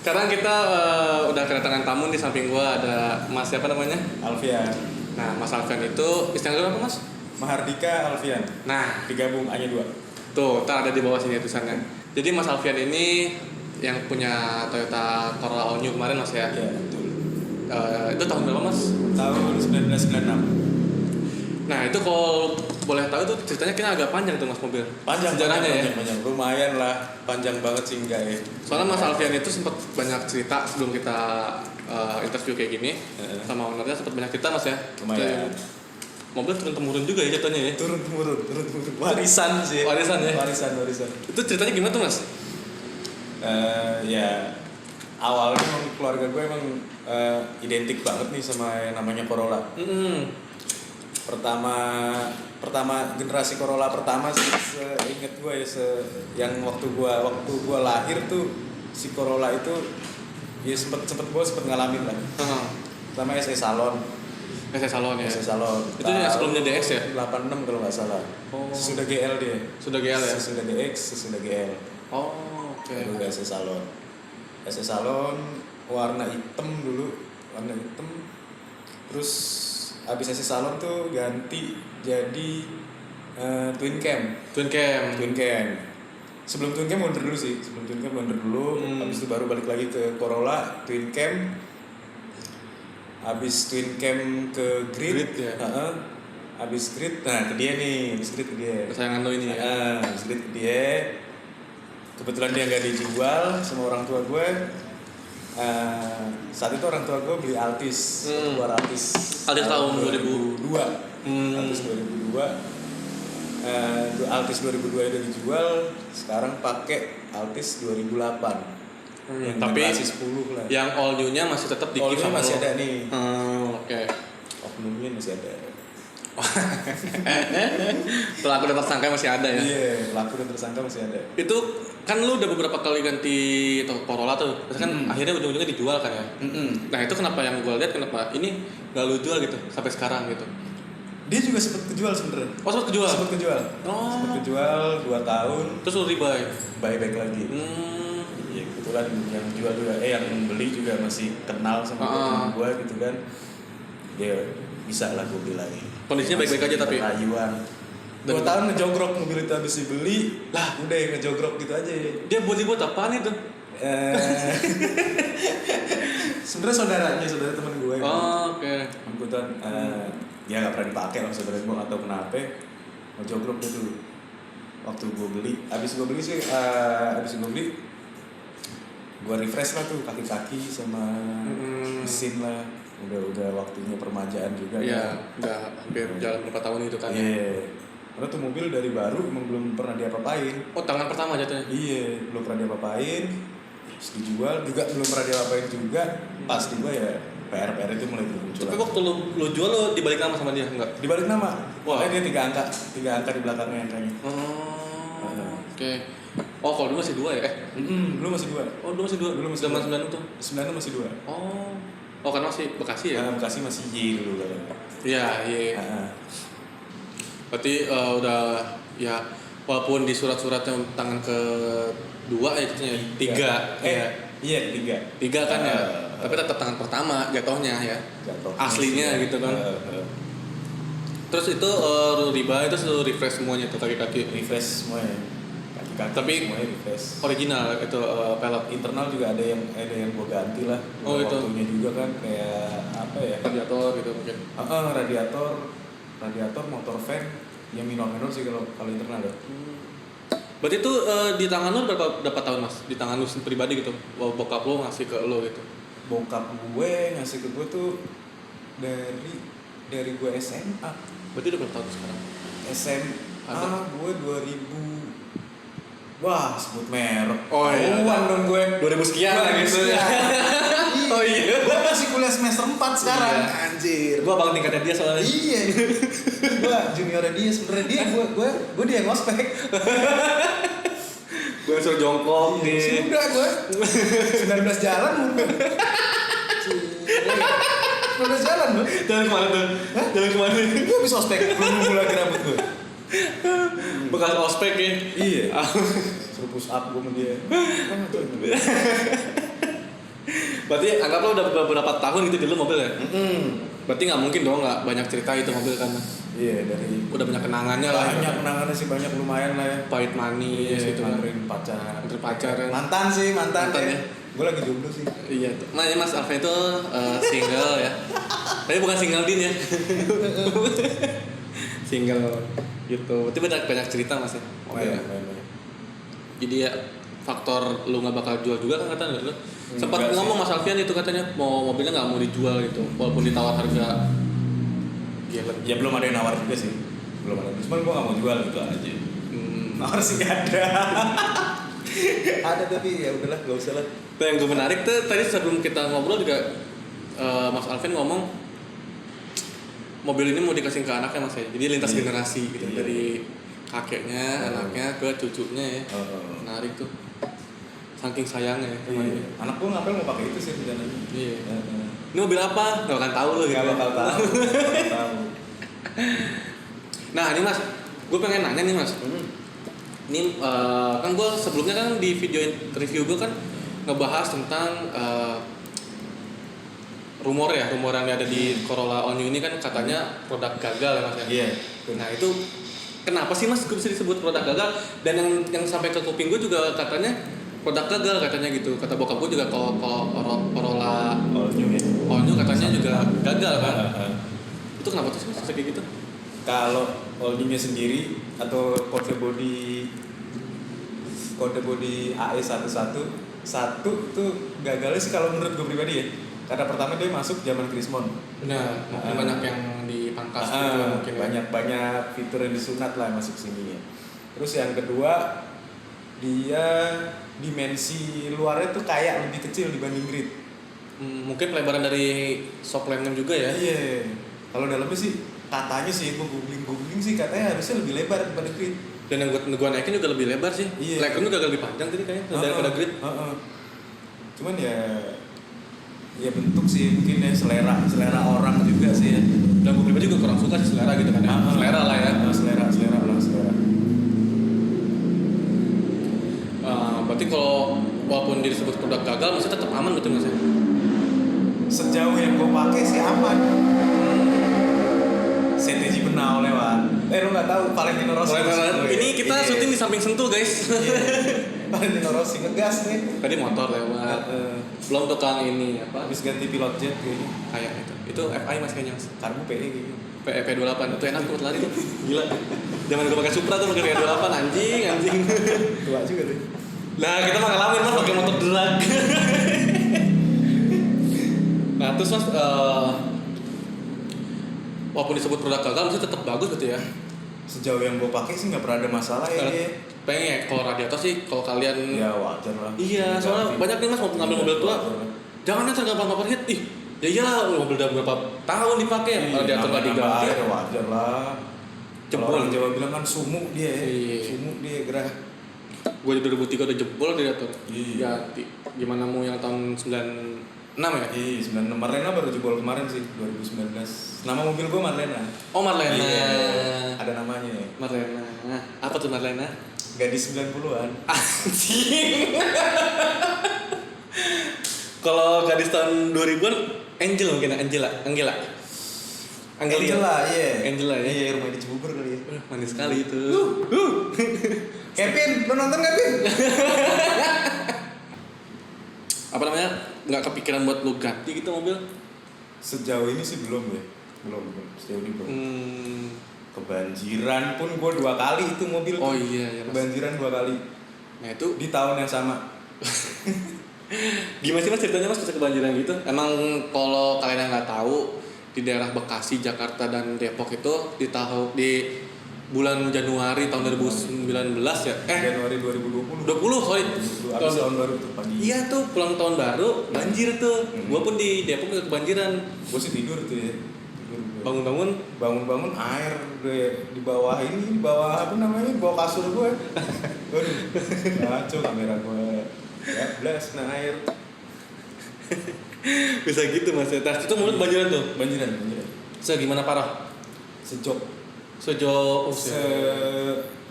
Sekarang kita udah kedatangan tamu di samping gua ada Mas siapa namanya? Alfian. Nah, Mas Alfian itu istilah apa, Mas? Mahardika Alfian. Nah, Digabung A-nya 2. tuh, tak ada di bawah sini tulisannya. Jadi Mas Alfian ini yang punya Toyota Corolla All New kemarin, Mas ya? Iya, betul. Itu tahun berapa, Mas? Tahun 1996. Nah, itu kalau boleh tahu itu ceritanya kayaknya agak panjang tuh Mas mobil. Panjang Sejarahnya ya. panjang. Lumayan lah, panjang banget sih enggak ya. Soalnya Mas Alfian itu sempat banyak cerita sebelum kita interview kayak gini sama ownernya, sempat banyak cerita Mas ya. Lumayan. Mobil turun temurun juga ya jatuhnya ya. Turun temurun. Warisan sih. Warisan ya. Warisan. Itu ceritanya gimana tuh Mas? Ya awalnya emang keluarga gue emang identik banget nih sama yang namanya Corolla. Pertama generasi Corolla pertama sih, seinget gue ya, yang waktu gue lahir tuh si Corolla itu ya sempet ngalamin lah. Pertama SE Salon. SE Salon ya. SE Salon. Itu yang sebelumnya DX ya? 86 kalau nggak salah. Oh. Sesudah GL dia. Sudah GL ya? Sesudah DX, sesudah GL. Oh, oke. Itu SE Salon. SE Salon warna hitam dulu, warna hitam. Terus abis SE Salon tuh ganti jadi Twin Cam. Sebelum Twin Cam mundur dulu sih. Habis itu baru balik lagi ke Corolla, Twin Cam. Habis Twin Cam ke Grid ya. Habis Grid, nah ke dia. Kesayangan lo ini ya. Habis Grid ke dia. Kebetulan dia nggak dijual sama orang tua gue. Saat itu orang tua gue beli Altis, Altis tahun 2002. Altis 2002. Altis 2002 udah dijual, sekarang pakai Altis 2008. Tapi generasi 10 lah. Yang all new-nya masih tetap di All new sama masih lo. ada nih. Oke. Oknumnya masih ada. Pelaku dan tersangka masih ada ya? Iya, pelaku dan tersangka masih ada. Itu kan lu udah beberapa kali ganti Corolla tuh, terus kan akhirnya ujung-ujungnya dijual kan ya? Nah itu kenapa yang gue lihat kenapa ini gak lu jual gitu sampai sekarang gitu? Dia juga sempat kejual sebenarnya. Oh sempat kejual? Sempat kejual 2 tahun. Terus lu rebuy? Buyback lagi. Iya kebetulan yang jual juga, yang beli juga masih kenal sama temen gue gitu kan. Dia bisa lah gue beli lagi. Kondisinya baik-baik aja tapi? Rayuan. 2 tahun ngejogrok mobil itu habis dibeli, udah ngejogrok gitu aja. Dia buat apaan itu? Sebenarnya saudara temen gue. Oke. Kebetulan ya nggak pernah dipakai lah saudara gue, nggak tahu kenapa ngejogrok gitu. Waktu gue beli, habis gue beli, gue refresh lah tuh kaki sama mesin lah. Udah waktunya permajaan juga. Iya, udah hampir jalan berapa tahun itu kan? Iya. Karena tuh mobil dari baru emang belum pernah diapa-apain. Oh, tangan pertama jatuhnya? Iya, belum pernah diapa-apain. Terus dijual juga belum pernah diapa-apain juga. Pas juga ya PR itu mulai bermunculan. Tapi waktu lu jual lu dibalik nama sama dia enggak? Dibalik nama. Wah. Dia 3 angka di belakangnya angkanya. Oke. Oh, kalau dulu masih 2 ya? Dulu masih 2. Oh, dulu masih 2. Dulu masih Zaman 2. 9 tuh. 9 masih 2. Oh, kan masih Bekasi ya? Bekasi masih Y dulu kan. Iya. Berarti udah ya walaupun di surat-suratnya tangan ke-2 ya katanya 3. Iya, 3. 3 kan ya. Tapi tetap tangan pertama jatuhnya ya. Aslinya gitu kan. Terus itu riba itu suruh refresh semuanya tuh kaki-kaki. Refresh semuanya. Kaki-kaki tapi semuanya refresh. Original itu pelek. Internal juga ada yang gua ganti lah. Waktunya juga kan kayak apa ya? Radiator gitu mungkin. Radiator, motor fan, yang minor sih kalau internal ya. Berarti itu di tangan lu berapa tahun Mas? Di tangan lu pribadi gitu. Bokap lu ngasih ke lu gitu. Bokap gue ngasih ke gue tuh dari gue SMA. Berarti udah berapa tahun sekarang? SMA gue 2000. Wah, sebut merek. Oh iya. Dong gue. 2000 sekian lah gitu ya. Oh iya. Gue masih kuliah semester 4 sekarang. Iya. Anjir. Gue paling tingkatnya dia soalnya. Iya. Gue juniornya dia sebenarnya gue dia yang ngospek. Gue suruh jongkok nih. Sudah gue 19 jalan mungkin. 19 jalan loh. Jalan kemana tuh? Jalan kemana? Gue habis ospek, belum nunggu lagi rambut gue. Bekas ospek ya? Iya. Suruh push up gue sama dia. Berarti anggaplah udah beberapa tahun gitu dulu mobil ya. Mm-mm. Berarti nggak mungkin dong nggak banyak cerita itu mobil kan. Iya, dari Udah banyak kenangannya lah. banyak kenangannya sih, banyak lumayan lah ya. Pahit manis gitu kan. Nganterin pacar. Nganterin pacar kan. Mantan Mantan ya. Gue lagi jomblo sih. Iya tuh. Makanya Mas Alvin itu single ya. Tapi bukan single din ya. Single gitu. Berarti banyak cerita Mas ya. Banyak. Jadi ya faktor lu nggak bakal jual juga kan katanya lu. Sempat Enggak ngomong Mas Alfian itu katanya mau mobilnya nggak mau dijual gitu, walaupun ditawar harga gila. Ya belum ada yang nawar juga sih. Belum ada. Cuman gue gak mau jual gitu aja. Nawar sih gak ada. Ada tapi ya udahlah, gak usah lah. Nah, yang gue menarik tuh tadi sebelum kita ngobrol juga Mas Alvin ngomong mobil ini mau dikasih ke anaknya Mas ya. Jadi lintas generasi gitu dari kakeknya, anaknya ke cucunya ya. Menarik tuh. Saking sayangnya ya. Anak gue ngapel mau pakai itu sih rencananya. Iya. Ini mobil apa? Gak akan tahu lo gitu. Gak bakal tahu. Nah ini Mas, gue pengen nanya nih Mas. Ini kan gue sebelumnya kan di video review gue kan ngebahas tentang rumor yang ada di Corolla All New ini kan katanya produk gagal ya Mas ya. Iya. Nah itu kenapa sih Mas bisa disebut produk gagal? Dan yang sampai ke kuping gue juga katanya produk gagal katanya gitu. Kata bokap gue juga Corolla All New ya. All New katanya juga gagal kan. Itu kenapa tuh Mas kayak gitu? Kalau All New-nya sendiri atau kode body AE11 satu tuh gagalnya sih kalau menurut gue pribadi ya. Karena pertama dia masuk zaman Krismon. Benar, banyak yang dipangkas gitu mungkin banyak fitur yang disunat lah masuk sini ya. Terus yang kedua dia dimensi luarnya tuh kayak lebih kecil dibanding grid. Mungkin pelebaran dari shock lamp juga ya. Iya. Kalau dalamnya sih katanya sih gue googling sih katanya harusnya lebih lebar daripada grid. Dan yang gua naikin juga lebih lebar sih. Iya. Legroom juga lebih panjang tadi kayaknya daripada grid. Cuman ya bentuk sih mungkin ya selera orang juga sih ya. Dan gue pribadi juga kurang suka sih selera gitu kan ya. Selera lah ya. Selera. Berarti kalau walaupun dia disebut produk gagal masih tetap aman gitu Mas ya? Sejauh yang gue pakai sih aman. CTG Benau lewat. Lu nggak tahu Valentino Rossi. Ini kita syuting di samping Sentul guys. Valentino Rossi ngegas nih. Tadi motor lewat. Belum tukang ini apa? Habis ganti pilot jet kayaknya. Kayak itu FI Mas kayaknya Mas. Karbu PE kayaknya. P28 itu enak tuh lari tuh. Gila. Zaman gue pakai Supra tuh pakai P28 anjing. Tua juga tuh. Nah, kita mah ngalamin Mas pakai motor drag. Nah, terus Mas walaupun disebut produk gagal masih tetap bagus gitu ya. Sejauh yang gue pakai sih nggak pernah ada masalah ya dia. Pengen kalau radiator sih kalau kalian Ya wajar lah. Iya, soalnya banyak nih Mas mau ngambil mobil tua. Jangan yang gampang overheat. Ih, ya iyalah mobil udah berapa tahun dipakai radiator nggak diganti. Ya wajar lah. Jebol. Kalau orang Jawa bilang kan sumuk dia ya. Iya. Sumuk dia gerah. Gue di 2003 udah jebol radiator. Iya. Ganti. Gimana mau yang tahun 96 ya? Iya, 96 Marlena baru jebol kemarin sih 2019. Nama mobil gue Marlena. Oh Marlena. Iya, ada namanya ya. Marlena. Apa tuh Marlena? Gadis 90-an. Anjing. Kalau gadis tahun 2000-an Angel mungkin Angela ya. Angela ya. Iya, rumah di Cibubur kali ya. Manis sekali itu. Kevin, lu nonton gak Kevin? Apa namanya? Nggak kepikiran buat lu ganti gitu mobil? Sejauh ini sih belum ya. Belum. Sejauh ini belum. Kebanjiran pun gue 2 kali itu mobil. Oh iya ya. Kebanjiran 2 kali. Nah itu Di tahun yang sama. gimana sih Mas ceritanya Mas bisa kebanjiran gitu? Emang kalau kalian yang nggak tahu di daerah Bekasi, Jakarta dan Depok itu di bulan Januari tahun 2019 ya? Januari 2020. 20 sorry. Habis tahun baru tuh pagi. Iya tuh pulang tahun baru banjir tuh. Gua pun di Depok juga kebanjiran. Gue sih tidur tuh ya. Bangun-bangun air di bawah apa namanya? Di bawah kasur gue. Waduh. Kacau kamera gue. Ya, blast kena air. bisa gitu Mas ya. Itu mulut banjiran tuh. Banjiran. Gimana parah? Sejok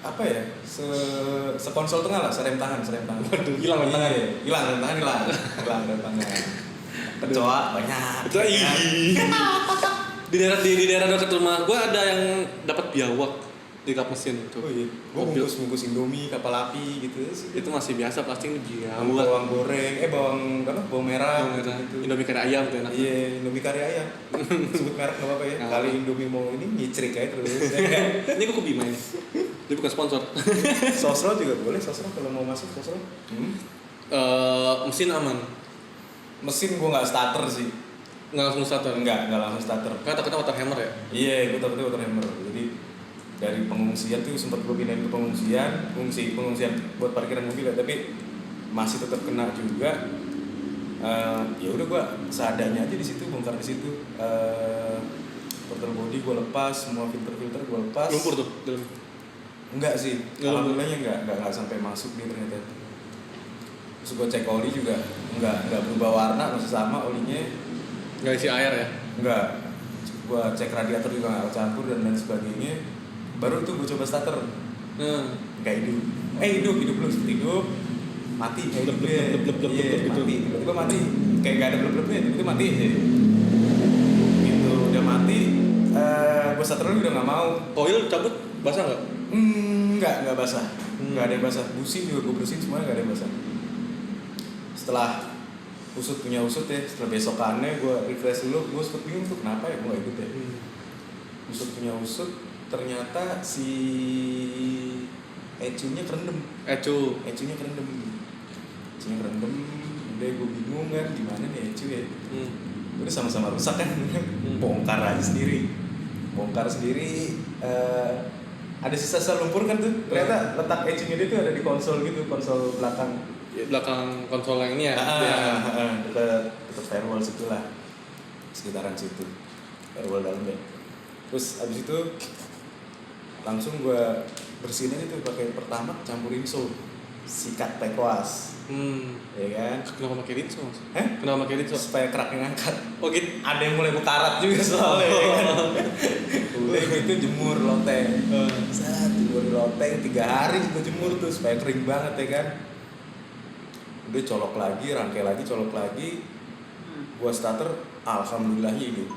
apa ya? Sekonsol tengah lah, serem tangan. Waduh, hilang rem tangan. Hilang rem tangan. kecoa banyak. Itu di daerah dekat rumah gue ada yang dapat biawak di kap mesin tuh. Oh iya, gue bungkus Indomie, kapal api gitu. Itu masih biasa, plastik ini biawak. Bawang goreng, bawang merah. Gitu. Indomie kari ayam tuh enak. Iya, Indomie kari ayam. Sebut merek nggak apa-apa ya. Kali Indomie mau ini nyicrik aja terus. Ini gue Bima ini. Dia bukan sponsor. Sosro juga boleh, Sosro kalau mau masuk Sosro. Mesin aman. Mesin gue nggak starter sih. Nggak langsung starter. Nggak langsung starter. Kan takutnya water hammer ya. Iya, gue takutnya water hammer. Jadi dari pengungsian tuh sempat gue pindahin ke pengungsian buat parkiran mobil ya, tapi masih tetap kena juga. Ya udah gue seadanya aja di situ, bongkar di situ. Portal body gue lepas, semua filter gue lepas. Lumpur tuh dalam. Enggak sih, alhamdulillahnya enggak sampai masuk dia ternyata. Terus gue cek oli juga enggak berubah warna, masih sama olinya. Nggak isi air ya? Enggak. Gue cek radiator juga nggak campur dan lain sebagainya. Baru tuh gue coba starter. Nggak hidup mati kayak hidup dia. Mati, tiba-tiba mati. Kayak nggak ada blub-blubnya, tiba-tiba mati aja. Gitu, udah mati. Gue starter udah nggak mau. Oil cabut basah nggak? Nggak basah. Nggak ada yang basah. Busi juga gue bersihin semuanya nggak ada yang basah. Setelah usut ya, setelah besokannya gue refresh dulu, gue sempet bingung tuh kenapa ya gue nggak ikut ya. Usut, ternyata si ecunya kerendam. Ecunya kerendam. Udah gue bingung kan gimana nih ecu ya. Udah sama-sama rusak kan. Bongkar sendiri. Ada sisa lumpur kan tuh. Ternyata letak ecunya dia tuh ada di konsol gitu, konsol belakang. Belakang konsol yang ini ya. Dekat firewall situ lah. Sekitaran situ. Firewall dalamnya. Terus abis itu langsung gue bersihin aja tuh pakai pertama campurin so sikat pekoas. Ya kan? Kenapa pakai rinso? Kenapa pakai rinso? Supaya keraknya ngangkat. Oh gitu. Ada yang mulai bukarat juga soalnya. Ya kan? Udah gitu jemur loteng. Jemur loteng 3 hari gue jemur tuh supaya kering banget ya kan. Udah colok lagi, rangkai lagi, colok lagi. Gua starter, alhamdulillah hidup.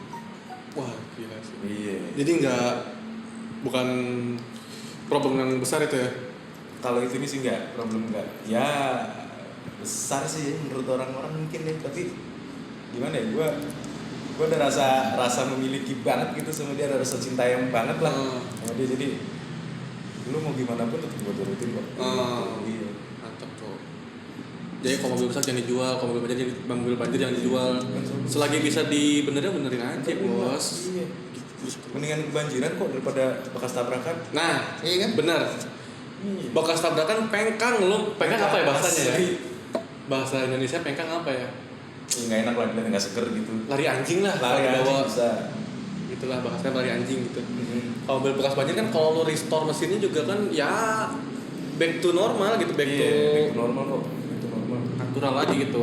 Wah gila sih. Iya. Jadi bukan problem yang besar itu ya? Kalau itu ini sih problem enggak. Ya besar sih menurut orang-orang mungkin ya, tapi gimana ya? Gua ada rasa memiliki banget gitu sama dia, ada rasa cinta yang banget lah sama dia, jadi lu mau gimana pun tetap gua turutin kok. Iya. Mantap tuh. Jadi kalau mobil besar jangan dijual, kalau mobil banjir jangan dijual. Selagi bisa benerin aja bos. Iya. Mendingan kebanjiran kok daripada bekas tabrakan. Nah, iya kan? Bener. Iya. Bekas tabrakan pengkang lo. Pengkang apa ya bahasanya ya? Bahasa Indonesia pengkang apa ya? Ya, nggak enak lah, nggak seger gitu. Lari anjing lah. Lari anjing bisa. Itulah bahasanya lari anjing gitu. Kalau mobil bekas banjir kan kalau lo restore mesinnya juga kan ya back to normal gitu, back to normal kok. natural lagi gitu.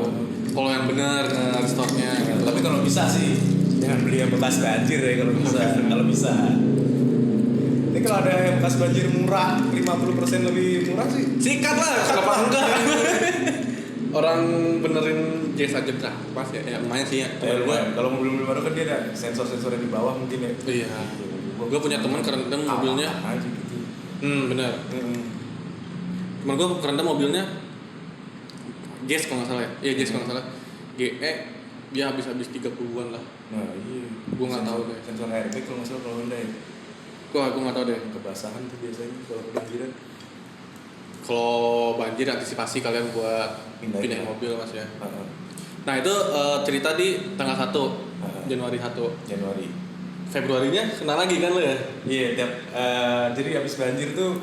Kalau yang benar restore-nya gitu. Tapi kalau bisa sih jangan beli yang bekas banjir ya kalau bisa. Kalau bisa. Tapi kalau ada yang bekas banjir murah, 50% lebih murah sih. Sikat lah, kenapa enggak? Orang benerin jazz aja pas ya, lumayan sih ya. Kalau mobil baru kan dia ada sensor-sensornya di bawah mungkin ya. Iya. Gue punya teman kerendam mobilnya. Aja gitu. Benar. Temen gue kerendam mobilnya Jazz kalau nggak salah ya. Iya Jazz kalau nggak salah. GE dia habis 30-an lah. Nah iya. Gue nggak tahu deh. Sensor airbag kalau nggak salah kalau Honda ya. Gue nggak tahu deh. Kebasahan tuh biasanya kalau kebanjiran. Kalau banjir antisipasi kalian buat pindahin mobil mas ya. Nah itu cerita di tanggal 1 Januari 1. Februarinya kena lagi kan lo ya? Iya tiap jadi habis banjir tuh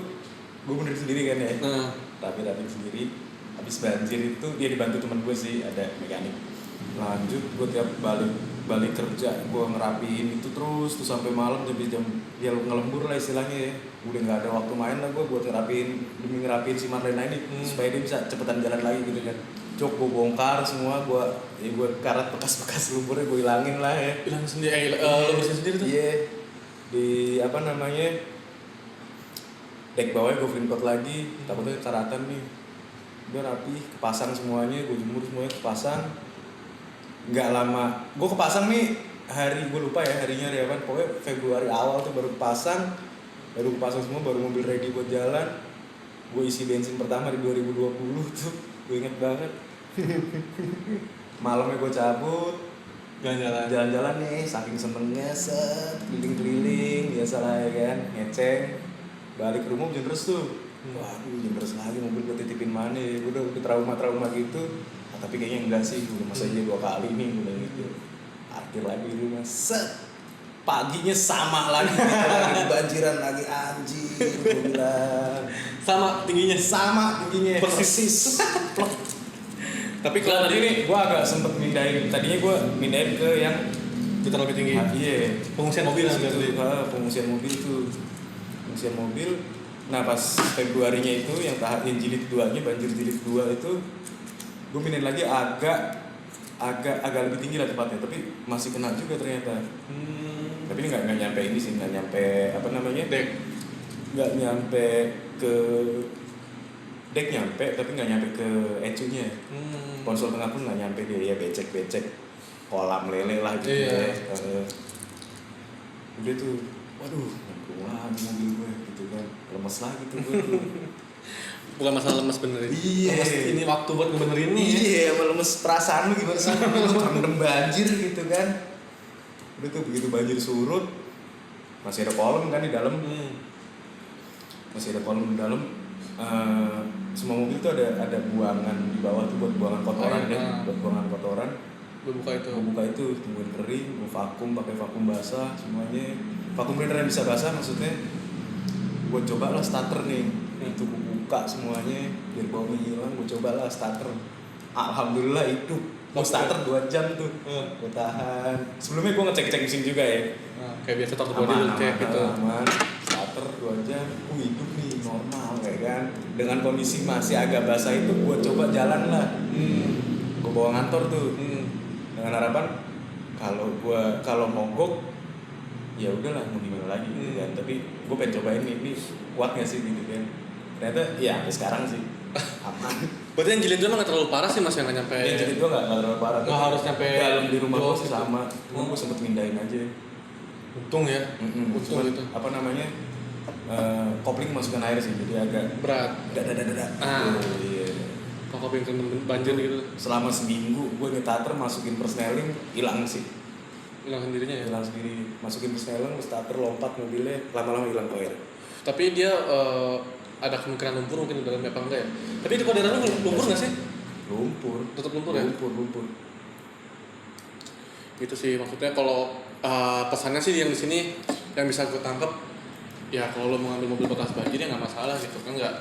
gue benerin sendiri kan ya. Rapi sendiri. Habis banjir itu dia dibantu teman gue sih, ada mekanik. Lanjut gue tiap balik kerja gue ngerapiin itu terus tuh sampai malam sampai jam dia ngelembur lah istilahnya ya. Udah nggak ada waktu main lah gue buat ngerapiin si Marlena ini supaya dia bisa cepetan jalan lagi gitu kan. Cok gue bongkar semua, gue karat bekas lumpurnya gue hilangin lah ya. Hilang sendiri, lo bersihin sendiri tuh? Iya. Di apa namanya, deck bawahnya gue clean coat lagi, takutnya karatan nih. Udah rapi, kepasang semuanya, gue jemur semuanya kepasang. nggak lama gue kepasang nih hari, gue lupa ya harinya hari apa, pokoknya Februari awal tuh baru kepasang semua, baru mobil ready buat jalan. Gue isi bensin pertama di 2020 tuh, gue inget banget. Malamnya gue cabut jalan-jalan nih, saking senengnya set keliling-keliling biasa lah ya kan, ngeceng, balik ke rumah hujan deras tuh. Waduh, hujan deras lagi, mobil gue titipin mana ya, gue udah trauma gitu. Nah, tapi kayaknya enggak sih, udah masa aja 2 kali nih udah gitu. Parkir lagi di rumah, set paginya sama lagi, lagi banjiran lagi, anjir gue bilang. Sama tingginya persis. Tapi kalau tadi nih gue agak sempet tadinya gue mindahin ke yang putar lebih tinggi. Iya, Pengungsian mobil pengungsian mobil. Nah pas Februarinya itu yang jilid 2-nya, banjir jilid 2 itu gue mindahin lagi agak lebih tinggi lah tempatnya, tapi masih kena juga ternyata. Tapi ini nggak nyampe ini sih, nggak nyampe apa namanya dek, nggak nyampe ke dek, nyampe tapi nggak nyampe ke ecunya. Konsol tengah pun nggak nyampe dia, ya becek kolam lele lah gitu. Iya. Udah tuh, waduh lagi mobil gue gitu kan, lemes lagi tuh gue tuh. Bukan masalah lemes benerin. Iya. Lemes ini waktu buat ngebenerin nih. Iya, lemes perasaan lu gimana sih? Lu rendem banjir gitu kan. Udah tuh begitu banjir surut, masih ada kolom kan di dalam. Semua mobil tuh ada buangan di bawah tuh buat buangan kotoran buat buangan kotoran. Gue buka itu, tungguin kering, gue pakai vakum basah semuanya. Vakum cleaner yang bisa basah maksudnya. Gue coba lah starter nih. Itu gue buka semuanya biar baunya hilang, gue coba lah starter. Alhamdulillah hidup. Gue starter 2 jam tuh. Gue tahan. Sebelumnya gue ngecek mesin juga ya. Kayak biasa starter body lu cek gitu. Aman. Starter 2 jam, hidup nih normal kayak kan. Dengan kondisi masih agak basah itu gue coba jalan lah. Gue bawa ngantor tuh. Dengan harapan kalau mogok ya udahlah, mau gimana lagi gitu kan. Tapi gue pengen cobain ini kuat nggak sih gitu kan. Ternyata ya sampai sekarang sih aman. Berarti yang jilid 2 nggak terlalu parah sih mas, yang nggak nyampe. Yang jilid 2 nggak terlalu parah. Nggak harus nyampe dalam di rumah gue sih sama. Gue sempet mindahin aja. Untung ya. Untung Cuman, gitu. apa namanya, kopling masukkan air sih, jadi agak berat. Dada. Iya. Kalau kopling banjir gitu. Selama seminggu gue starter masukin persneling hilang sih. Hilang sendirinya ya. Hilang sendiri. Masukin persneling, starter lompat mobilnya, lama-lama hilang air. Tapi dia ada kemungkinan lumpur mungkin di dalamnya apa enggak ya? Tapi di daerah lu lumpur nggak sih? Lumpur. Tetap lumpur ya? Lumpur. Gitu sih maksudnya. Kalau pesannya sih yang di sini yang bisa gue tangkap ya, kalau lo mau ngambil mobil bekas banjir ya nggak masalah gitu kan. Nggak,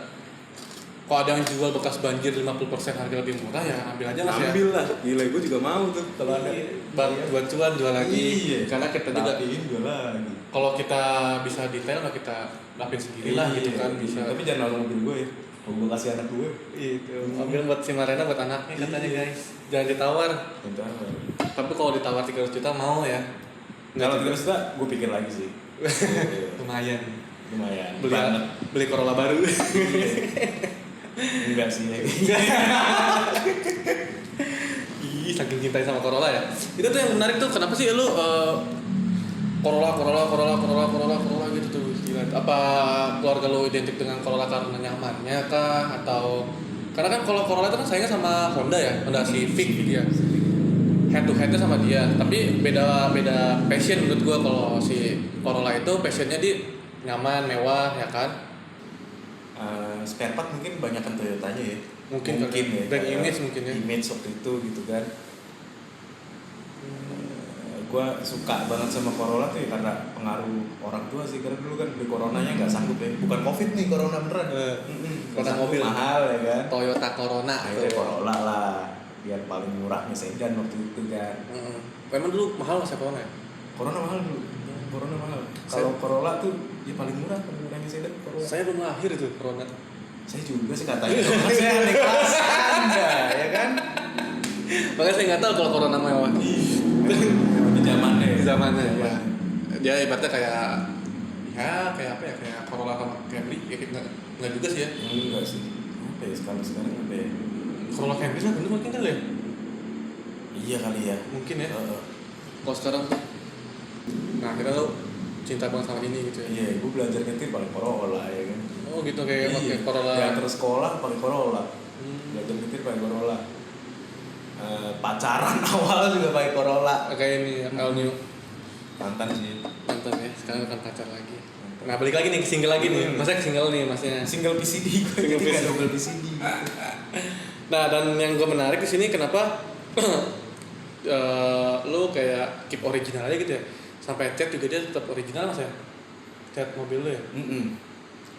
kalau ada yang jual bekas banjir 50% harga lebih murah ya ambil aja mas. Ambil lah, gila gue juga mau tuh kalau ada buat jual lagi. Iya. Karena kita juga jual lagi. kalau kita bisa detail lah kita lapin sendiri lah gitu kan bisa. Tapi jangan lalu mobil gue ya, gue kasih anak gue. Itu ambil buat si Marena, buat anaknya katanya guys. Jangan ditawar. Tapi kalau ditawar 300 juta mau ya? Kalau 300 juta gue pikir lagi sih. Lumayan. Beli Corolla baru. Enggak sih ya. Ih, saking cintai sama Corolla ya. Itu tuh yang menarik tuh, kenapa sih lu Corolla gitu tuh, gila. Apa keluarga lu identik dengan Corolla karena nyamannya kah, atau karena kan kalau Corolla itu kan saingnya sama Honda ya, Honda Civic gitu ya. Head to headnya sama dia, tapi beda passion menurut gua. Kalau si Corolla itu passionnya di nyaman, mewah ya kan. Spare part mungkin banyakan Toyotanya ya. Mungkin ya. brand image mungkin ya. Image waktu itu gitu kan. Gue suka banget sama Corolla tuh ya karena pengaruh orang tua sih. Karena dulu kan beli Coronanya nggak sanggup ya. Bukan Covid nih, Corona beneran. Karena mobil mahal ya kan. Toyota Corona. Akhirnya Corolla lah. Biar paling murahnya sedan waktu itu kan. Memang dulu mahal mas ya Corona ya? Corona mahal dulu. Corona mahal. Kalau Corolla tuh ya paling murahnya sedan Corolla. Saya belum lahir itu Corona. Saya juga sih katanya. Saya adik kelas Anda ya kan. Makanya saya nggak tahu kalau Corona mewah. Di zamannya ya. Dia ibaratnya kayak apa ya, kayak Corolla sama Camry ya, nggak juga sih ya. Enggak sih. Apa ya sekarang apa ya? Corolla Camry lah bener mungkin kan ya. Iya kali ya. Mungkin ya. Kalau sekarang tuh, nah akhirnya lo cinta banget sama ini gitu ya. Iya, gue belajar nyetir pakai Corolla ya kan. Oh gitu, kayak pakai Corolla. Diantar sekolah pakai Corolla. Belajar nyetir pakai Corolla. Pacaran awal juga pakai Corolla. Kayak ini All New. Mantan sih. Mantan ya, sekarang akan pacar lagi. Nah balik lagi nih ke single lagi nih, masnya ke single nih masnya. Single PCD gue, jadi nggak double PCD. Nah dan yang gue menarik di sini kenapa lo kayak keep original aja gitu ya, sampai cat juga dia tetap original mas ya, cat mobil lo ya.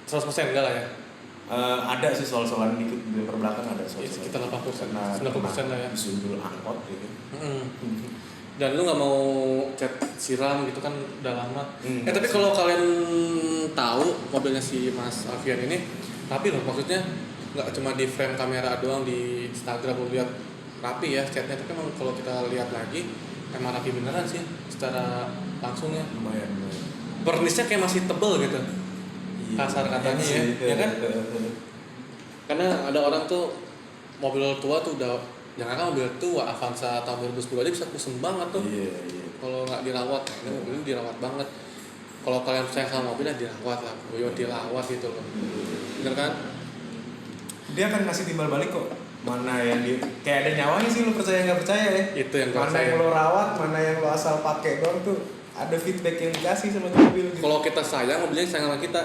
100% enggak lah ya. Ada sih soal-soalan dikit di bumper belakang ada soal. Sekitar 80%, Nah, 90% lah ya. disundul angkot gitu. Dan lu nggak mau cat siram gitu kan udah lama. Tapi kalau kalian tahu mobilnya si Mas Alfian ini, rapi loh, maksudnya nggak cuma di frame kamera doang di Instagram lu lihat rapi ya catnya, tapi emang kalau kita lihat lagi emang rapi beneran sih secara langsungnya. Lumayan. Pernisnya kayak masih tebel gitu, kasar katanya ya kan? Karena ada orang tuh mobil tua tuh udah, jangan kan mobil tua Avanza tahun 2010 aja bisa kusem banget tuh. Iya. Kalau nggak dirawat, ini mobil dirawat banget. Kalau kalian percaya sama mobilnya dirawat lah, dirawat gitu loh. Bener kan? Dia akan ngasih timbal balik kok. Mana yang kayak ada nyawanya sih, lu percaya nggak percaya ya? Itu yang mana yang lo rawat, mana yang lo asal pakai doang tuh ada feedback yang dikasih sama mobil gitu. Kalau kita sayang, mobilnya sayang sama kita.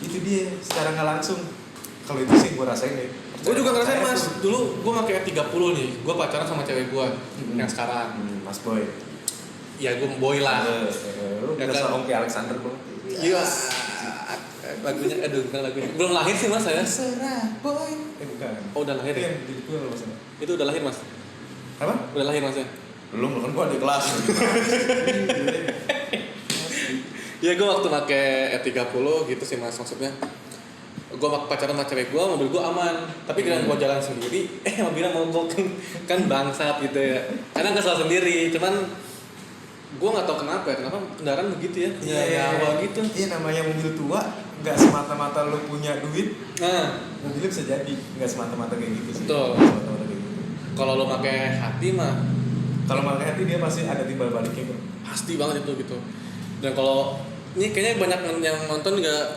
Itu dia secara nggak langsung. Kalau itu sih gue rasain deh. Gue juga ngerasain mas, dulu gue pakai 30 nih, gue pacaran sama cewek gue yang sekarang. Mas Boy. Ya gue boy lah. Lu Ya udah kan? sama Ongki Alexander belum? Iya. Lagunya, bukan lagunya. Belum lahir sih mas saya. Serah boy. Bukan. Oh udah lahir Itu ya? yang di itu loh maksudnya. Itu udah lahir mas? Apa? Udah lahir mas ya? Belum kan gua di kelas. Ya gue waktu pakai E30 gitu sih mas, maksudnya gue pacaran sama cewek gue, mobil gue aman, tapi ketika gue jalan sendiri, mobilnya mogok kan bangsat gitu ya. Kadang kesal sendiri, cuman gue nggak tahu kenapa kendaraan begitu ya, nyawa gitu. Iya namanya mobil tua, nggak semata-mata lo punya duit, Nah, mobilnya bisa jadi, nggak semata-mata kayak gitu sih. betul. Semata-mata kayak gitu. Kalau lo pakai hati mah, Kalau pakai hati dia pasti ada timbal baliknya kok. pasti banget itu gitu. Dan kalau ini kayaknya banyak yang nonton juga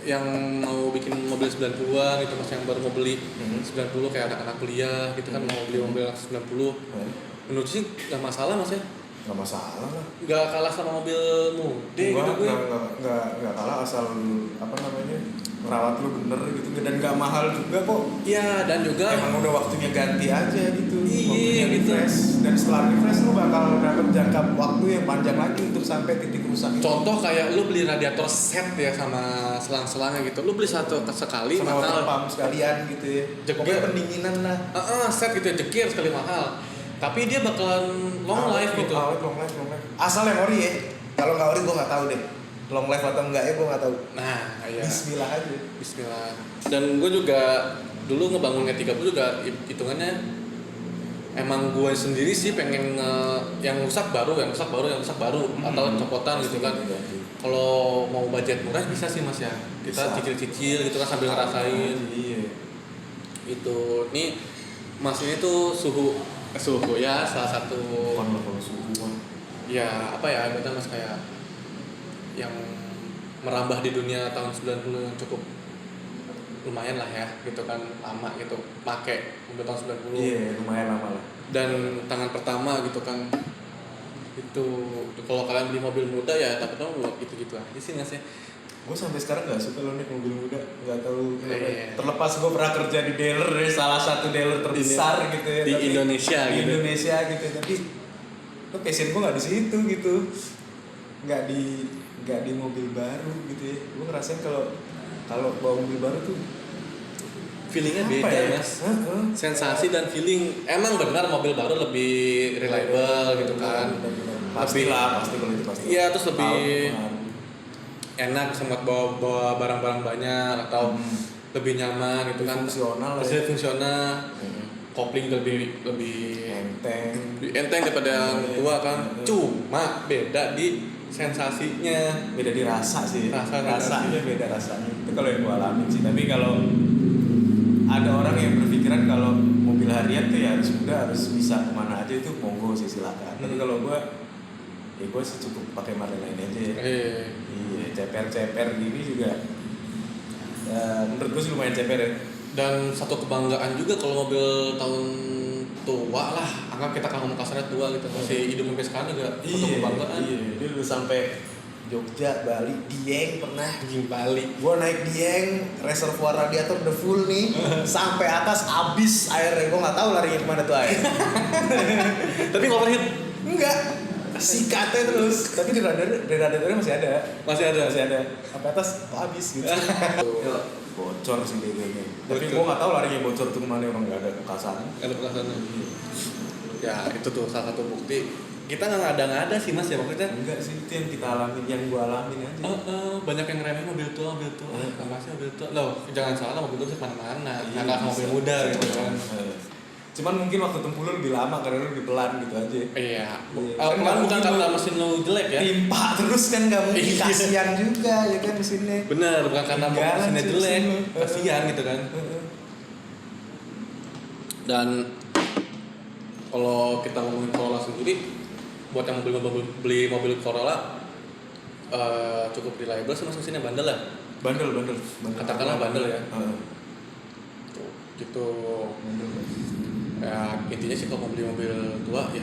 yang mau bikin mobil 90-an gitu mas, yang baru mau beli 90 kayak anak-anak kuliah gitu kan, mau beli mobil 90. Menurut sih nggak masalah mas ya. Nggak masalah lah. Nggak kalah sama mobil muda gitu gue. Nggak kalah asal apa namanya merawat lu bener gitu dan nggak mahal juga kok. Iya, dan juga Emang udah waktunya ganti aja gitu. Iya, Waktunya gitu. refresh. Dan setelah refresh lu bakal dapet jangka waktu yang panjang lagi untuk sampai titik rusak itu. contoh kayak lu beli radiator set ya sama selang-selangnya gitu. Lu beli satu sekali Sama water mahal. pump sekalian gitu ya. Jekir. Pokoknya pendinginan lah. Set gitu ya, jekir sekali mahal. Tapi dia bakalan long life gitu. Long life. Asal yang ori ya. Kalau nggak ori gua nggak tahu deh. Long life atau enggak ya gua nggak tahu. Nah, iya. Bismillah aja. Bismillah. Dan gue juga dulu ngebangun E30 juga hitungannya emang gue sendiri sih pengen yang rusak baru atau copotan gitu kan. Kalau mau budget murah bisa sih mas ya. Kita cicil-cicil gitu kan sambil ngerasain. Iya. Itu nih mas ini tuh suhu ya salah satu. Bukan lah kalau suhu kan. Ya apa ya ibaratnya mas kayak yang merambah di dunia tahun 90 yang cukup lumayan lah ya gitu kan, lama gitu pakai mobil tahun 90. Iya, lumayan lama lah. Dan tangan pertama gitu kan, itu kalau kalian beli mobil muda ya tapi tau gitu-gitu aja sih nggak sih. Gue sampai sekarang nggak suka loh nih mobil muda, nggak tahu kenapa. Iya. Terlepas gue pernah kerja di dealer, salah satu dealer terbesar gitu ya Di Indonesia di gitu. Indonesia gitu, tapi tuh passion gue nggak di situ gitu, nggak di mobil baru gitu ya. Gue ngerasain kalau bawa mobil baru tuh Feelingnya apa beda ya? mas. Sensasi dan feeling emang benar mobil baru lebih reliable gitu kan. Pasti lah, pasti kalau itu pasti. Iya, terus lebih Tahu, enak sempat bawa barang-barang banyak atau lebih nyaman gitu kan. fungsional lah. Terus fungsional. Kopling lebih enteng daripada yang tua kan. Cuma beda di sensasinya. Beda di rasa sih. Rasanya beda rasanya. Itu kalau yang gue alamin sih. Tapi kalau ada orang yang berpikiran kalau mobil mobil harian tuh ya harus muda, harus bisa kemana aja itu monggo sih silakan. Tapi kalau gue sih cukup pakai Marlina aja ya. Iya, ceper gini juga. Menurut gue sih lumayan ceper ya. Dan satu kebanggaan juga kalau mobil tahun tua lah, anggap kita ngomong kasarnya tua gitu, masih hidup sampai sekarang juga satu kebanggaan. Iya, dia udah sampai Jogja, Bali, Dieng pernah. Di Bali. Gua naik Dieng, reservoir radiator udah full nih, sampai atas abis airnya. Gua nggak tahu larinya kemana tuh air. Tapi nggak pernah hit? Enggak, sikatnya terus. Tapi di radiatornya masih ada. Masih ada. Sampai atas abis gitu. Bocor sih dia. Tapi gua nggak tahu larinya bocor tuh kemana, orang nggak ada bekasan. Ada bekasan. Ya itu tuh salah satu bukti. Kita nggak ngada-ngada sih mas ya maksudnya. Enggak sih, itu yang kita alamin, yang gua alamin aja. Banyak yang ngeremehin mobil tua. Masih mobil tua. Loh, jangan salah mobil tua bisa kemana-mana. Nggak sama mobil muda gitu kan. Cuman mungkin waktu tempuh lu lebih lama karena lu lebih pelan gitu aja. Iya. Pelan bukan karena mesin lu jelek ya. Timpa terus kan nggak mungkin, kasihan juga ya kan mesinnya. Bener, bukan karena mesinnya jelek, kasihan gitu kan. Dan kalau kita ngomongin Corolla sendiri, buat yang beli mobil Corolla cukup reliable sih mas, mesinnya bandel lah. Bandel. Katakanlah bandel ya. Gitu. Ya intinya sih kalau mau beli mobil tua ya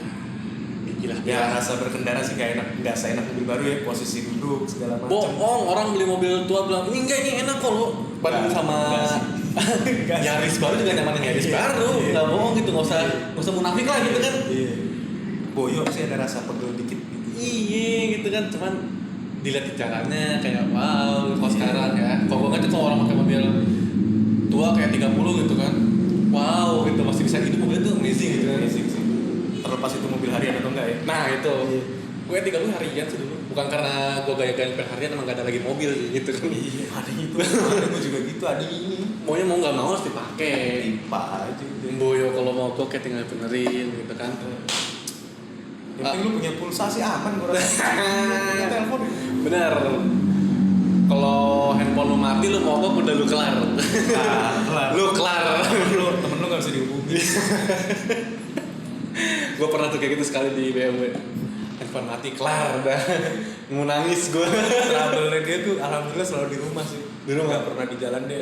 gila. Ya rasa berkendara sih nggak seenak mobil baru ya, posisi duduk segala macam. Bohong, orang beli mobil tua bilang ini enak kok lo. Banding sama Yaris baru juga nyaman Yaris baru. Nggak bohong gitu, nggak usah munafik lah gitu kan. Iya. Boyok sih ada rasa pegel dikit gitu. Iya gitu kan, cuman dilihat di caranya kayak wow, kalau sekarang ya. Kalau gue tuh kalau orang pakai mobil tua kayak 30 gitu kan. Wow, gitu masih bisa hidup mobil itu amazing gitu kan. Amazing sih. Terlepas itu mobil harian atau enggak ya. Nah, itu. Gue 30 harian sih dulu. Bukan karena gue gaya-gaya harian emang gak ada lagi mobil gitu kan. Iya, ada itu. Ada gue juga gitu, ada ini. Maunya mau nggak mau harus dipakai. Timpa aja gitu. Boyo kalau mau gue kayak tinggal benerin gitu kan. Yang penting lu punya pulsa sih aman gue rasa. Punya telepon. Bener. Kalau handphone lu mati lu mau apa udah lu kelar. Lu kelar. Temen lu nggak bisa dihubungi. Gue pernah tuh kayak gitu sekali di BMW. Handphone mati kelar udah. Mau nangis gue. Trouble-nya dia tuh alhamdulillah selalu di rumah sih. Di rumah? Nggak pernah di jalan dia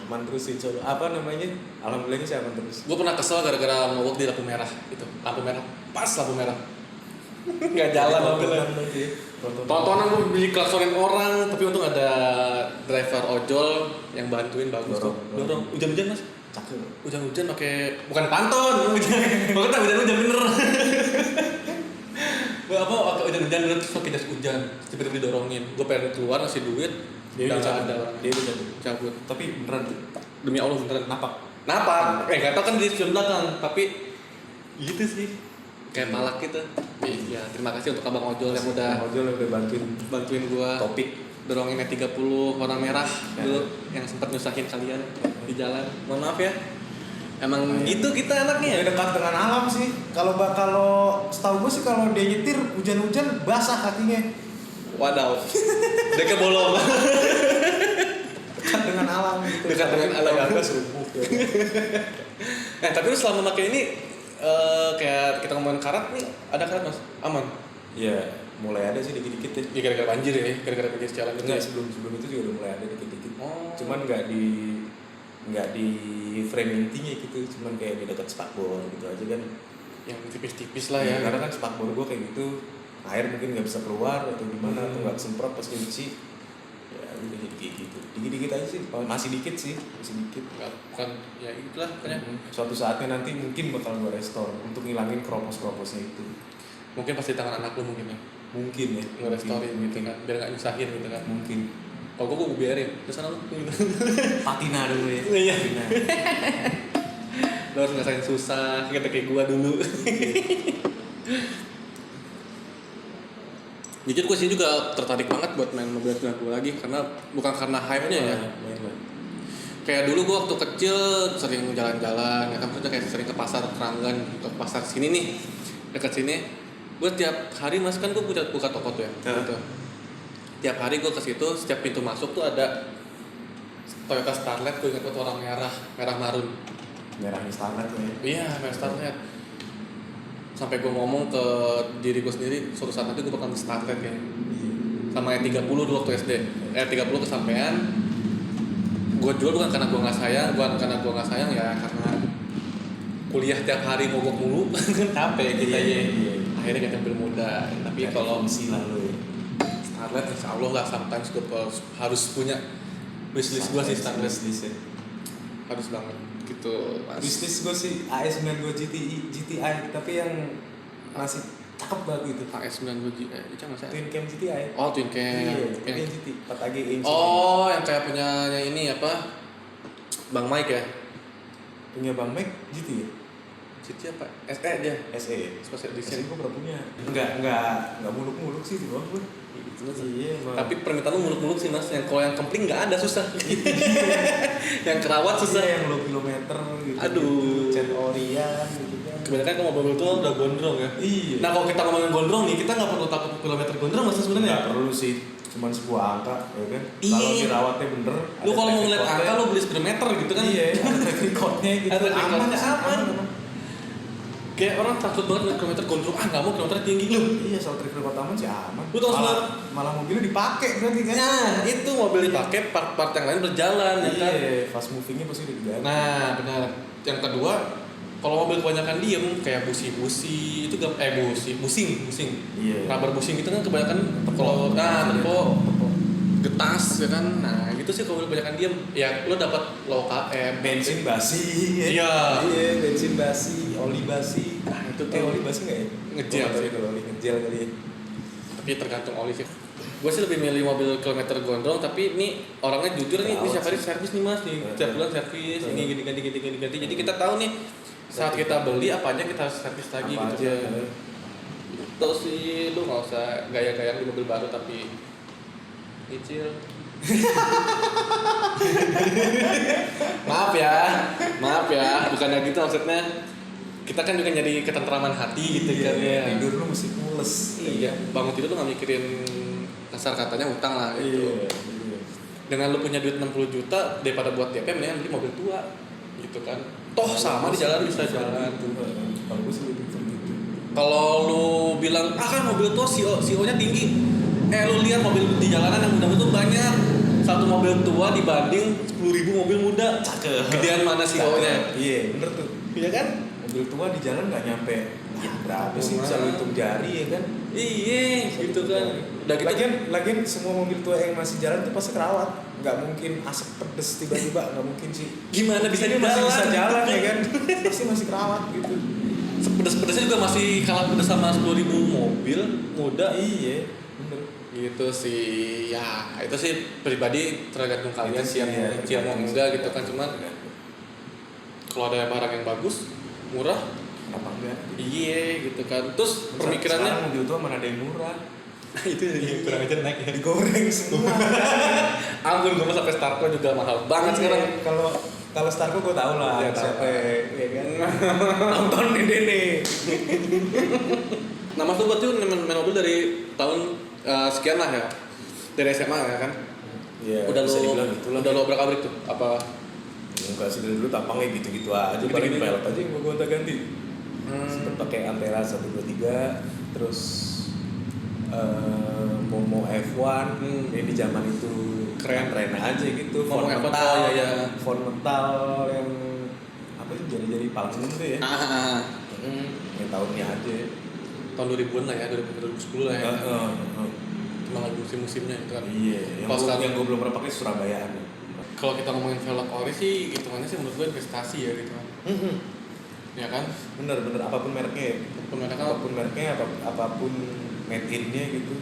aman terus sih. Apa namanya? Alhamdulillahnya sih aman terus. Gue pernah kesel gara-gara mogok di lampu merah gitu. Lampu merah, pas lampu merah. Nggak jalan mobilnya. Tontonan gue beli klaksonin orang, tapi untung ada driver ojol yang bantuin bagus tuh. Dorong. Hujan-hujan mas? Cakep. Hujan-hujan pakai bukan panton, maksudnya hujan-hujan bener. Gue pakai hujan-hujan bener terus pakai jas hujan, tiba-tiba didorongin. Gue pengen keluar ngasih duit, Dia udah udah nggak ada orang. Dia udah cabut. Tapi beneran tuh. Demi Allah beneran. Napak. Nggak tau kan di film belakang, tapi gitu sih. Kayak malak gitu. Ya, terima kasih untuk abang ojol yang udah bantuin gua. Topik Dorongin 30 warna merah dulu yang sempat nyusahin kalian di jalan. Mohon maaf ya. Emang gitu kita anaknya ya. dekat dengan alam sih. Kalau setahu gue sih kalau dia nyetir hujan-hujan basah kakinya. Wadaw. Deknya bolong. Dekat dengan alam gitu. Dekat dengan alam. Agak subuh ya. Tapi lu selama pakai ini kayak kita ngomongin karat nih, ada karat mas? Aman? Iya, mulai ada sih dikit-dikit ya. Ya gara-gara banjir ya, gara-gara banjir jalan itu. Enggak, sebelum itu juga udah mulai ada dikit-dikit. Oh. Cuman nggak di frame intinya gitu, cuman kayak di dekat spakbor gitu aja kan. Yang tipis-tipis lah ya. Karena kan spakbor gue kayak gitu, air mungkin nggak bisa keluar atau gimana, atau nggak semprot pas nyuci. Ya udah jadi kayak gitu. Dikit-dikit aja sih, masih dikit. Bukan, ya itulah pokoknya. Suatu saatnya nanti mungkin bakal gue restore untuk ngilangin kropos-kroposnya itu. Mungkin pasti tangan anak lu mungkin ya. Mungkin ya. Nge-restorein gitu kan, biar nggak nyusahin gitu kan. Mungkin. Kalau gue biarin, terus sana lu gitu. Patina dulu ya. Iya. Patina. Lo harus ngerasain susah, kayak gua dulu. Jujur gue sih juga tertarik banget buat main mobil 90 lagi bukan karena hype-nya ya. Kayak dulu gue waktu kecil sering jalan-jalan, ya kan maksudnya kayak sering ke pasar Keranggan, ke pasar sini nih, dekat sini. Gue tiap hari mas kan gue buka toko tuh ya. Gitu. Tiap hari gue ke situ, setiap pintu masuk tuh ada Toyota Starlet, gue ingat waktu orang merah marun. merahnya Starlet ya. Iya, merah Starlet. Sampai gue ngomong ke diri gue sendiri, suatu saat nanti gue bakal Starlet ya. Sama E30 dulu waktu SD. E30 kesampean. Gue jual bukan karena gue nggak sayang, ya karena kuliah tiap hari mogok mulu kan capek kita ya. Akhirnya ganti mobil muda. Tapi kalau fungsi lalu ya. Starlet insya Allah lah, sometimes gue harus punya wishlist gue sih Starlet. Ya. Harus banget gitu. Wishlist gue sih AS92 GTI tapi yang masih cakep banget gitu. AS92 itu nggak saya? Twin Cam GTI. Oh, Twin Cam. Iya, yang GT 4AG inch. Oh, yang kayak punyanya ini apa? Bang Mike ya? Punya Bang Mike GT ya? GT apa? SE aja. SE. Special SE edition. gue pernah punya. Enggak muluk-muluk sih tuh gue. Iya, tapi permintaan lu muluk-muluk sih mas, yang kalau yang kempling nggak ada susah. Yang kerawat susah. Iya, yang low kilometer gitu. Aduh. Cat orian gitu kan. Kebanyakan kalau mobil itu udah gondrong ya. Iya. Nah kalau kita ngomongin gondrong nih, kita nggak perlu takut kilometer gondrong mas sebenarnya. Nggak perlu sih, cuman sebuah angka, ya kan. Iya. Kalau dirawatnya bener. Lu kalau mau ngeliat angka lu beli speedometer gitu kan. Iya, ada track recordnya gitu. Ada track recordnya, aman. aman. Kayak orang takut banget ngeliat kilometer gondrong, nggak mau kilometer tinggi lu. Iya, soal track record aman sih aman. Lu tahu malah mobilnya dipakai berarti kan. Nah, itu mobil dipakai, part-part yang lain berjalan ya kan. Iya, fast movingnya pasti diganti. Nah, benar. Yang kedua, kalau mobil kebanyakan diem kayak busi-busi itu busing. Iya. Rubber busing itu kan kebanyakan kalau getas ya kan. Nah, gitu sih kalau mobil kebanyakan diem. Ya lo dapat low KM, bensin basi. Iya. Iya, bensin basi, oli basi. Nah, itu tuh Oli basi enggak ya? ngejel sih. Oli ngejel kali ya. Tapi tergantung oli sih. Gue sih lebih milih mobil kilometer gondrong, tapi ini orangnya jujur nih, ini setiap hari servis nih mas, nih setiap bulan servis, ini ganti. Jadi kita tahu nih saat kita beli apa aja kita harus servis lagi Apa gitu aja, ya. Terus sih lu nggak usah gaya-gayaan di mobil baru tapi nyicil. maaf ya, bukan gitu maksudnya. Kita kan juga nyari ketentraman hati gitu kan ya. Tidur lu mesti pules. Iya, bangun tidur tuh nggak mikirin kasar katanya utang lah gitu. Iya. Dengan lu punya duit 60 juta daripada buat DP mendingan beli mobil tua gitu kan. Toh sama di jalan bisa jalan. Kalau gue sih lebih gitu. Kalau lu bilang kan mobil tua CO-nya tinggi. Lu lihat mobil di jalanan yang muda itu banyak. Satu mobil tua dibanding 10.000 mobil muda. Cakep. Gedean mana CO-nya? Iya, bener tuh. Iya kan? Mobil tua di jalan nggak nyampe berapa sih, bisa lu hitung jari ya kan. Iya gitu kan. Udah gitu lagian semua mobil tua yang masih jalan tuh pasti kerawat. Nggak mungkin asap pedes tiba-tiba, nggak mungkin sih. Gimana bisa dia masih bisa jalan ya kan. Pasti masih kerawat gitu. Pedes-pedesnya juga masih kalah pedes sama 10.000 mobil muda. Iya, bener. Gitu sih. Ya itu sih pribadi tergantung kalian sih yang mau enggak gitu kan. Cuman kalau ada barang yang bagus, murah, Kenapa enggak? iya gitu kan. Terus pemikirannya sekarang mobil tua mana ada yang murah. itu yang kurang aja naik ya. Digoreng semua. Ampun, gue sampai Starco juga mahal banget sekarang. Kalau Starco gue tau lah Ya, siapa ya kan. Nonton nih. Nah mas lu berarti main mobil dari tahun sekian lah ya, dari SMA ya kan? Iya. Udah bisa dibilang gitu lah. udah lo berapa tuh? Apa? Enggak sih, dari dulu tampangnya gitu-gitu aja. Paling pelek aja yang gue gonta-ganti. Sempet pakai Antera 123, terus Momo F1 yang di zaman itu keren aja gitu. Momo Font F1 metal, ya. Font metal yang apa sih, jadi panggung tuh ya. Yang tahunnya aja. Tahun 2000-an lah ya, 2010 lah ya. Emang lagi musim-musimnya itu kan. Iya, yang gue belum pernah pakai Surabayaan. Kalau kita ngomongin velg ori sih, hitungannya sih menurut gue investasi ya gitu kan. Ya kan? Bener, apapun mereknya. Apapun mereknya, apapun made in-nya gitu.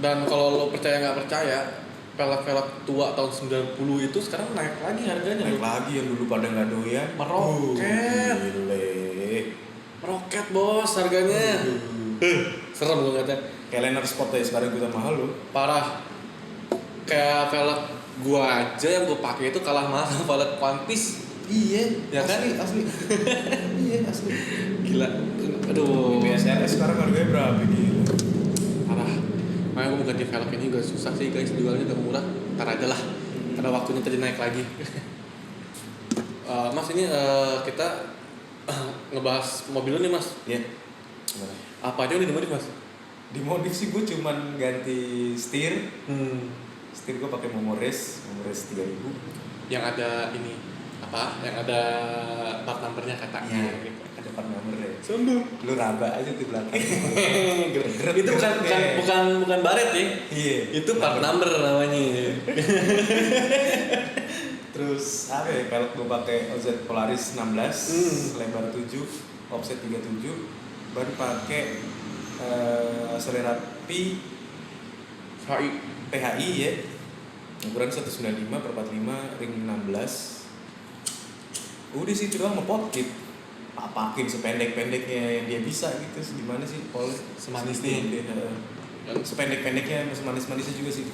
Dan kalau lo percaya nggak percaya, velg tua tahun 90 itu sekarang naik lagi harganya. Naik lagi, yang dulu pada nggak doyan. Meroket. Gile. Meroket bos harganya. Serem gue ngeliatnya. Kayak Liner Sport ya sekarang udah mahal loh. Parah. Kayak velg gua aja yang gua pakai itu kalah mahal sama velg One Piece. Iya, ya kan? Asli. Iya, asli. Gila. Aduh. BSRS sekarang harganya berapa gila? Parah. Makanya gua mau ganti velg ini juga susah sih guys, jualnya gak murah. Ntar aja lah. Karena waktunya tadi naik lagi. Mas ini kita ngebahas mobil lu nih Mas. Iya. Apa aja udah dimodif Mas? Dimodif sih gue cuman ganti setir. Setir gue pakai Momores 3000. Yang ada ini apa? Yang ada part numbernya katanya. Iya. Gitu. Ada part numbernya. Sombong. Lu raba aja di belakang. Itu bukan baret ya. Iya. Itu part number namanya. Terus apa ya, pelek gue pakai OZ Polaris 16 lebar 7 offset 37, baru pakai selera PHI ya, ukuran 195/45 ring 16. Udah sih itu doang, ngepot kit papakin sependek-pendeknya yang dia bisa gitu. Gimana sih Pol Semanis nih. Sependek-pendeknya, semanis-manisnya juga sih.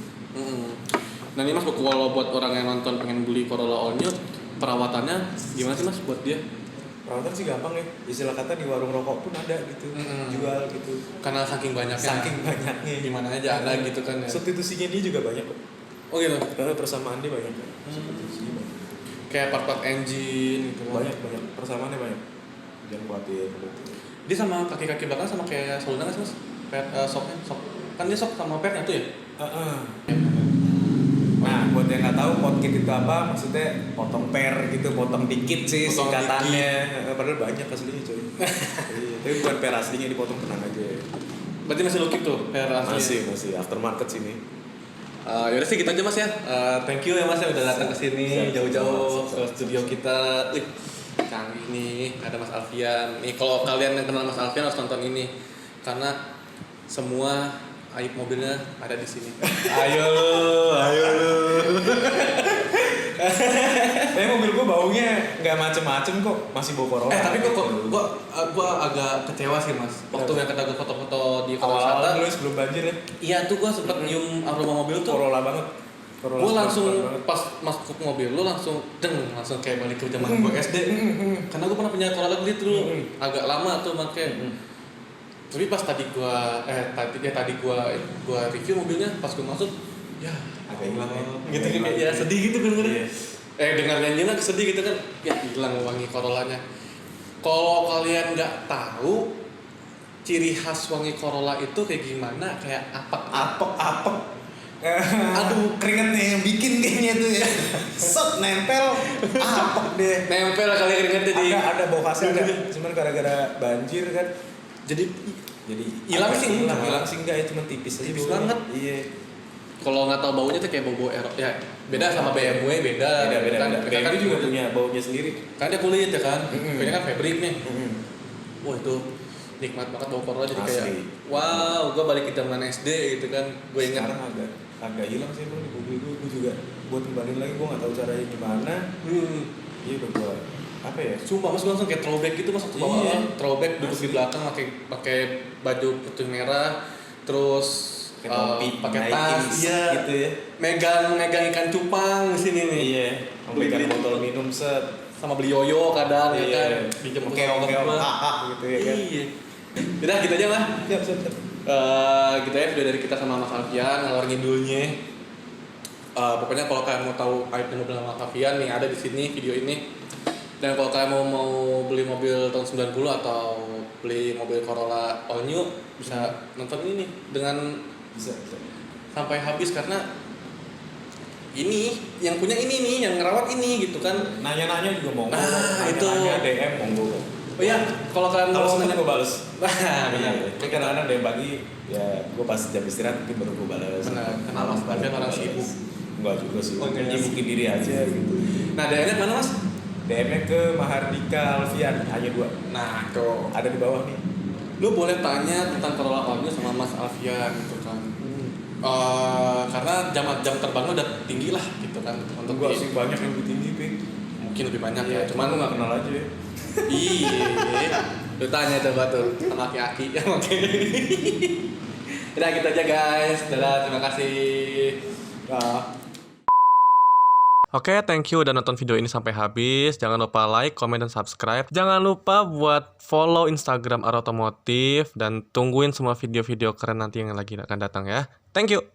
Nah ini Mas, kalau buat orang yang nonton pengen beli Corolla All New, perawatannya gimana sih Mas buat dia? Perawatan sih gampang ya, istilah kata di warung rokok pun ada gitu, jual gitu. Karena saking banyaknya. Di mana aja ada gitu kan ya. Substitusinya dia juga banyak kok. Oh gitu. Persamaan dia banyak. Substitusinya banyak. Kayak part-part engine gitu. Banyak persamaannya banyak. Jangan khawatir gitu. Dia sama kaki-kaki belakang sama kayak Soluna nggak sih Mas? Sok kan dia sok sama pernya tuh ya? Nah, buat yang nggak tahu potkit itu apa, maksudnya potong per gitu, potong dikit sih singkatannya. Padahal banyak aslinya coy. Tapi bukan per aslinya dipotong, tenang aja. Berarti masih low kick tuh per aslinya? Masih aftermarket sini. Yaudah sih gitu aja Mas ya. Thank you ya Mas ya udah datang ke sini jauh-jauh ke studio kita. Canggih nih, ada Mas Alfian. Nih kalau kalian yang kenal Mas Alfian harus nonton ini karena semua aib mobilnya ada di sini. Ayo lu. Tapi mobil gua baunya nggak macem-macem kok, masih bau Corolla. Tapi gua agak kecewa sih Mas. Waktu yang kata gua foto-foto di awal-awal dulu sebelum banjir ya. Iya tuh gua sempet nyium aroma mobil tuh. Corolla banget. Gue langsung pas masuk mobil lu langsung kayak balik ke zaman gue SD. Karena gue pernah punya Corolla gitu dulu. Agak lama tuh makanya. Tapi pas tadi gua review mobilnya, pas gua masuk ya agak hilang gitu kan ya, sedih gitu bener-bener. Yes. Dengar nyanyinya sedih gitu kan, ya hilang wangi Corollanya. Kalau kalian nggak tahu ciri khas wangi Corolla itu kayak gimana, kayak apek. Aduh, keringetnya yang bikin kayaknya tuh ya. Set nempel apek deh. Nempel kali keringetnya di. Ada bau khasnya ada. Cuman gara-gara banjir kan. Jadi hilang sih enggak ya, cuma tipis banget. Iya. Kalau nggak tahu baunya tuh kayak bau ya beda sama BMW beda kan juga punya baunya sendiri kan, dia kulit ya kan, punya kan fabric nih. Wah itu nikmat banget bau Corolla, jadi kayak wow, gue balik ke zaman SD gitu kan. Gue ingat sekarang agak hilang sih bro di mobil gue juga buat kembali lagi, gue nggak tahu caranya gimana. Iya udah gue apa ya, sumpah Mas, gue langsung kayak throwback gitu Mas, waktu bawah throwback duduk di belakang pakai baju putih merah, terus pakai tas, iya gitu ya, megang ikan cupang di sini nih. Iya, megang botol minum sama beli yoyo kadang ya kan, pinjam keong gitu ya kan. Iya. Udah gitu aja lah. Siap. Gitu ya video dari kita sama Mas Alfian ngalor ngidulnya. Pokoknya kalau kalian mau tahu aib mobil Mas Alfian nih ada di sini video ini. Dan kalau kalian mau beli mobil tahun 90 atau beli mobil Corolla All New, bisa nonton ini nih dengan bisa sampai habis, karena ini yang punya ini nih, yang ngerawat ini gitu kan. Nanya-nanya juga mau. Itu DM monggo. Oh iya, kalau kalian mau nanya gue bales. Benar. Tapi kadang-kadang DM pagi ya gue pas jam istirahat mungkin baru gue bales. Benar. Karena Mas Alfian orang sibuk. Enggak juga sih. Nyibukin diri aja gitu. Nah, DM-nya mana Mas? DM-nya ke Mahardika Alfian, hanya 2. Nah, tuh ada di bawah nih. Lu boleh tanya tentang Corolla All New sama Mas Alfian gitu kan. Karena jam terbangnya udah tinggi lah gitu kan. Untuk gua sih banyak yang lebih tinggi, Pik. Mungkin lebih banyak ya, cuman lu enggak kenal aja ya. Iya. Lu tanya coba tuh sama aki-aki yang oke. Udah gitu aja guys. Dadah, terima kasih. Oke, thank you udah nonton video ini sampai habis. Jangan lupa like, comment, dan subscribe. Jangan lupa buat follow Instagram Arotomotif. Dan tungguin semua video-video keren nanti yang lagi akan datang ya. Thank you.